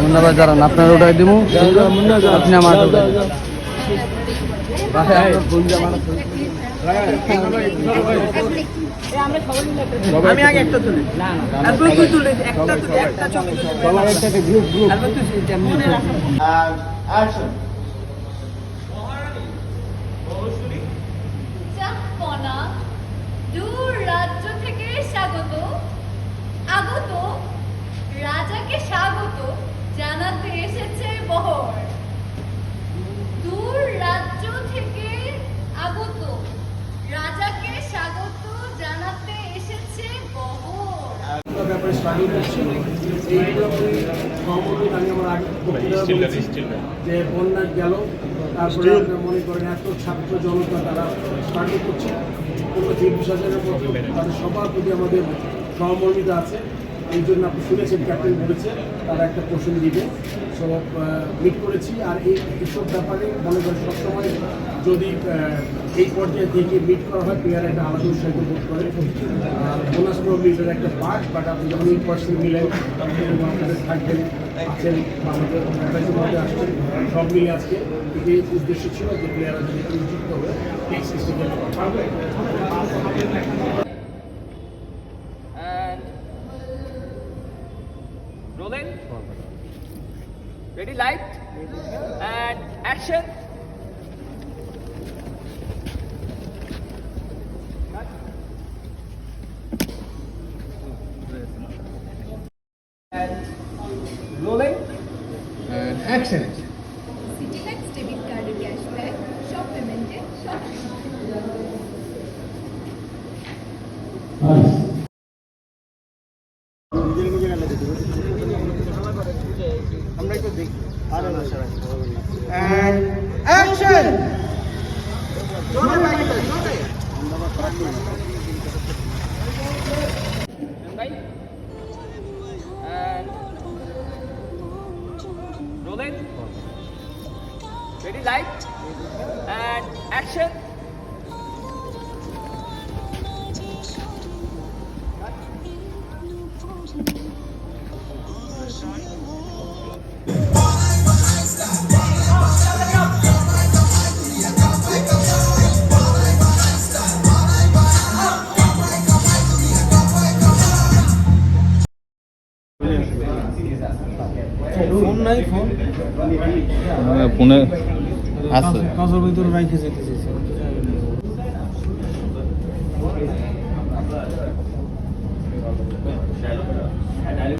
মুন্না ভাই দাঁড়ান, আপনার ওটাই দিব, আপনি আমার আমি আগে একটা তুলি, তারপর তুই তুলে একটা ছবি গ্রুপ অ্যাকশন। চাঁদপনা দূর রাজ্য থেকে স্বাগত আগত, রাজাকে স্বাগত জানাতে এসেছে বহর। দূর রাজ্য থেকে আগত, রাজাকে স্বাগত জানাতে এসেছে বহর। ব্যাপারে স্টাডি করছি এইগুলো আমি আমার আগে যে বন্যা গেল, তারপরে আপনার মনে করেন এত ছাত্র জনতা তারা স্টাডি করছে, পুরো ২০,০০০-এর মতো তাদের সবার প্রতি আমাদের সহমর্মিতা আছে। এই জন্য আপনি শুনেছেন ক্যাপ্টেন বলেছে তারা একটা পোর্শন দিবে, সব মিট করেছি। আর এইসব ব্যাপারে মনে করেন সবসময় যদি এই পর্যায়ে থেকে মিট করা হয়, প্লেয়ার একটা আলাদা উৎসাহিত বোধ করে। আর বোনাস মিটের একটা পার্ট, বাট আপনি যখন এই পার্সেন্ট মিলেন আপনাদের থাকবেন, আছেন, আমাদের মধ্যে আসছেন, সব মিলে আজকে এই উদ্দেশ্য ছিল যে প্লেয়াররা যদি যুক্ত হবে এই সিস্টেমে পারবে। Rolling. Ready, light, and action. And rolling. and action. Citymax debit কার্ডের ক্যাশব্যাক সব পেমেন্টে সব আমরা একটু দেখি আর and action. And rolling. Ready, light, and action. Phone নাই, ফোন ফোনে আছে কাজের ভিতরে রাইখে যেতেছি।